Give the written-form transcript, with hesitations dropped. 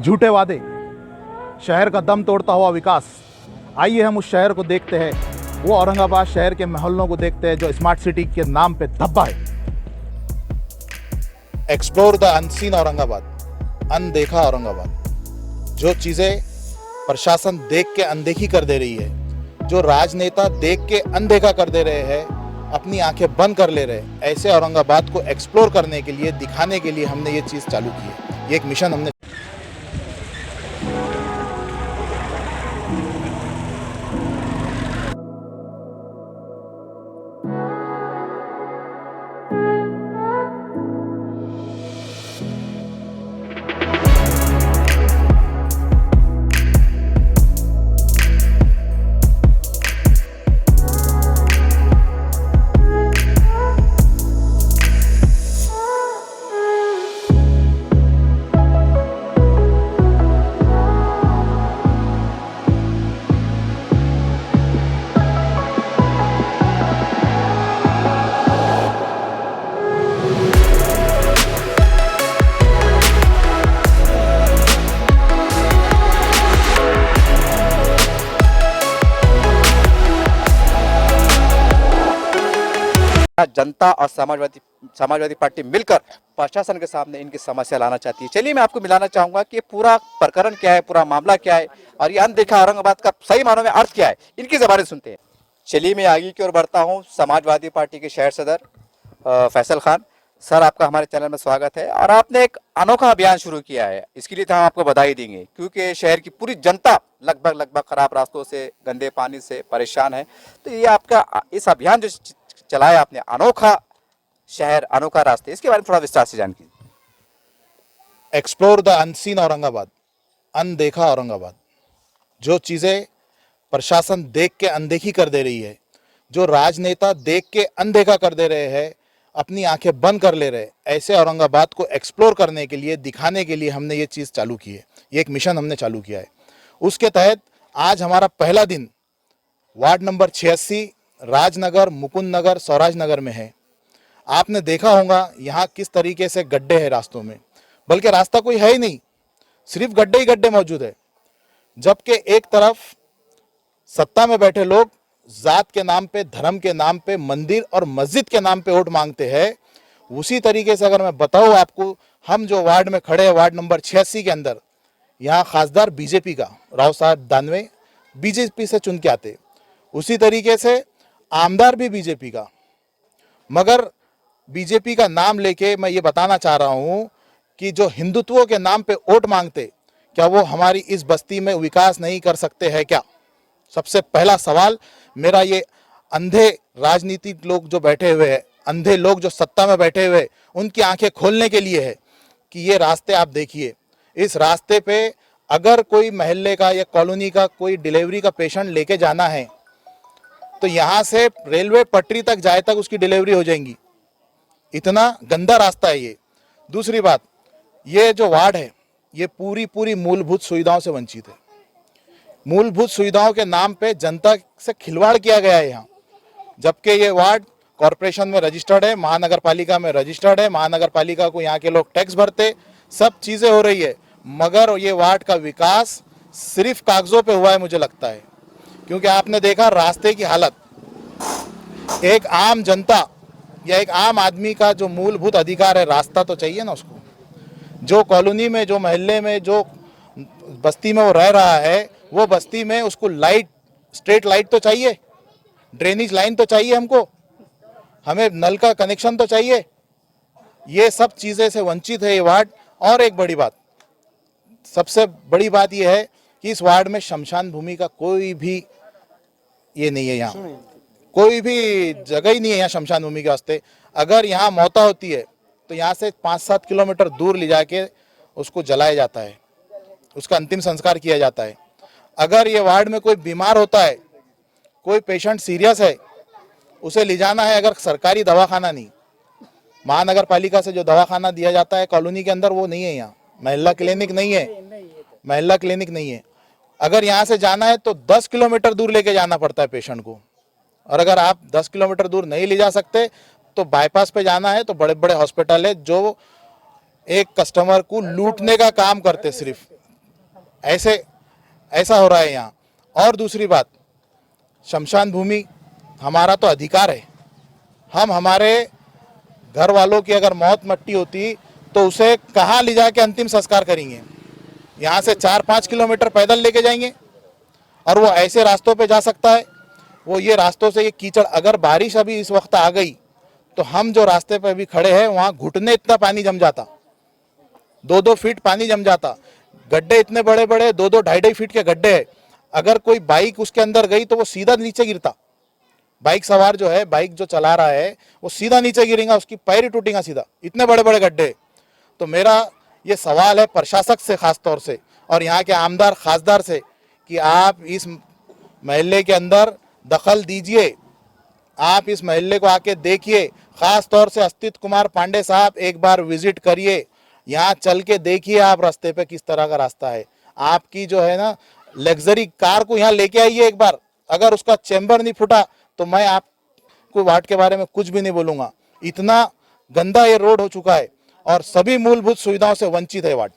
झूठे वादे, शहर का दम तोड़ता हुआ विकास। आइए हम उस शहर को देखते हैं, वो औरंगाबाद शहर के मोहल्लों को देखते हैं जो स्मार्ट सिटी के नाम पे धब्बा है। एक्सप्लोर द अनसीन औरंगाबाद, अनदेखा औरंगाबाद। जो चीजें प्रशासन देख के अनदेखी कर दे रही है, जो राजनेता देख के अनदेखा कर दे रहे हैं, अपनी आंखें बंद कर ले रहे, ऐसे औरंगाबाद को एक्सप्लोर करने के लिए, दिखाने के लिए हमने ये चीज चालू की है। ये एक मिशन हमने जनता और समाजवादी पार्टी मिलकर प्रशासन के सामने इनकी समस्या लाना चाहती है। चलिए मैं आपको मिलाना चाहूंगा कि पूरा प्रकरण क्या है, पूरा मामला क्या है और ये अनदेखा औरंगाबाद का सही मानों में अर्थ क्या है, इनकी ज़बानी सुनते हैं। चलिए मैं आगे की ओर बढ़ता हूँ। समाजवादी पार्टी के शहर सदर फैसल खान सर, आपका हमारे चैनल में स्वागत है। और आपने एक अनोखा अभियान शुरू किया है, इसके लिए तो हम आपको बधाई देंगे, क्योंकि शहर की पूरी जनता लगभग खराब रास्तों से, गंदे पानी से परेशान है। तो ये आपका इस अभियान जो चलाया आपने, अनोखा शहर अनोखा रास्ते, इसके बारे में थोड़ा विस्तार से जान कीजिए। एक्सप्लोर द अनसीन औरंगाबाद, अनदेखा औरंगाबाद। जो चीज़ें प्रशासन देख के अनदेखी कर दे रही है, जो राजनेता देख के अनदेखा कर दे रहे हैं, अपनी आंखें बंद कर ले रहे, ऐसे औरंगाबाद को एक्सप्लोर करने के लिए, दिखाने के लिए हमने ये चीज़ चालू की है। ये एक मिशन हमने चालू किया है। उसके तहत आज हमारा पहला दिन वार्ड नंबर 86 राजनगर, मुकुंद नगर, स्वराज नगर में है। आपने देखा होगा यहाँ किस तरीके से गड्ढे हैं रास्तों में, बल्कि रास्ता कोई है ही नहीं, सिर्फ गड्ढे ही गड्ढे मौजूद है। जबकि एक तरफ सत्ता में बैठे लोग जात के नाम पे, धर्म के नाम पे, मंदिर और मस्जिद के नाम पे वोट मांगते हैं। उसी तरीके से अगर मैं बताऊँ आपको, हम जो वार्ड में खड़े हैं, वार्ड नंबर 86 के अंदर, यहाँ खासदार बीजेपी का राव साहब दानवे बीजेपी से चुन के आते, उसी तरीके से आमदार भी बीजेपी का। मगर बीजेपी का नाम लेके मैं ये बताना चाह रहा हूँ कि जो हिंदुत्व के नाम पे वोट मांगते, क्या वो हमारी इस बस्ती में विकास नहीं कर सकते हैं क्या? सबसे पहला सवाल मेरा ये अंधे राजनीतिक लोग जो बैठे हुए हैं, अंधे लोग जो सत्ता में बैठे हुए, उनकी आंखें खोलने के लिए है कि ये रास्ते आप देखिए। इस रास्ते पे अगर कोई मोहल्ले का या कॉलोनी का कोई डिलीवरी का पेशेंट लेके जाना है तो यहाँ से रेलवे पटरी तक जाए तक उसकी डिलीवरी हो जाएंगी। इतना गंदा रास्ता है ये। दूसरी बात, ये जो वार्ड है ये पूरी मूलभूत सुविधाओं से वंचित है। मूलभूत सुविधाओं के नाम पे जनता से खिलवाड़ किया गया है यहाँ, जबकि ये वार्ड कॉरपोरेशन में रजिस्टर्ड है, महानगर पालिका में रजिस्टर्ड है, महानगर पालिका को यहाँ के लोग टैक्स भरते, सब चीज़ें हो रही है, मगर ये वार्ड का विकास सिर्फ कागजों पे हुआ है मुझे लगता है। क्योंकि आपने देखा रास्ते की हालत, एक आम जनता या एक आम आदमी का जो मूलभूत अधिकार है, रास्ता तो चाहिए ना उसको। जो कॉलोनी में, जो मोहल्ले में, जो बस्ती में वो रह रहा है, वो बस्ती में उसको लाइट, स्ट्रीट लाइट तो चाहिए, ड्रेनेज लाइन तो चाहिए, हमको हमें नल का कनेक्शन तो चाहिए। ये सब चीज़ें से वंचित है ये वार्ड। और एक बड़ी बात, सबसे बड़ी बात ये है कि इस वार्ड में शमशान भूमि का कोई भी ये नहीं है, यहाँ कोई भी जगह ही नहीं है यहाँ शमशान भूमि के वास्ते। अगर यहाँ मौता होती है तो यहाँ से 5-7 किलोमीटर दूर ले जाके उसको जलाया जाता है, उसका अंतिम संस्कार किया जाता है। अगर ये वार्ड में कोई बीमार होता है, कोई पेशेंट सीरियस है, उसे ले जाना है, अगर सरकारी दवाखाना नहीं, महानगर पालिका से जो दवाखाना दिया जाता है कॉलोनी के अंदर, वो नहीं है यहाँ। महिला क्लिनिक नहीं है, महिला क्लिनिक नहीं है। अगर यहाँ से जाना है तो 10 किलोमीटर दूर लेके जाना पड़ता है पेशेंट को। और अगर आप 10 किलोमीटर दूर नहीं ले जा सकते तो बाईपास पे जाना है, तो बड़े बड़े हॉस्पिटल है जो एक कस्टमर को लूटने का काम करते सिर्फ। ऐसा हो रहा है यहाँ। और दूसरी बात, शमशान भूमि हमारा तो अधिकार है। हम हमारे घर वालों की अगर मौत मट्टी होती तो उसे कहाँ ले जाके अंतिम संस्कार करेंगे? यहाँ से 4-5 किलोमीटर पैदल लेके जाएंगे, और वो ऐसे रास्तों पे जा सकता है? वो ये रास्तों से ये कीचड़, अगर बारिश अभी इस वक्त आ गई तो हम जो रास्ते पे अभी खड़े हैं वहाँ घुटने इतना पानी जम जाता, 2-2 फीट पानी जम जाता। गड्ढे इतने बड़े बड़े 2-2 2.5 फीट के गड्ढे हैं। अगर कोई बाइक उसके अंदर गई तो वो सीधा नीचे गिरता। बाइक सवार जो है, बाइक जो चला रहा है, वो सीधा नीचे गिरेगा, उसकी पैर ही टूटेगा सीधा, इतने बड़े बड़े गड्ढे। तो मेरा ये सवाल है प्रशासक से खास तौर से और यहाँ के आमदार खासदार से कि आप इस महल्ले के अंदर दखल दीजिए, आप इस महल्ले को आके देखिए। खास तौर से अस्तित कुमार पांडे साहब एक बार विजिट करिए, यहाँ चल के देखिए आप रास्ते पे किस तरह का रास्ता है। आपकी जो है ना लग्जरी कार को यहाँ लेके आइए एक बार, अगर उसका चैम्बर नहीं फूटा तो मैं आपको वार्ड के बारे में कुछ भी नहीं बोलूँगा। इतना गंदा ये रोड हो चुका है और सभी मूलभूत सुविधाओं से वंचित है वार्ड।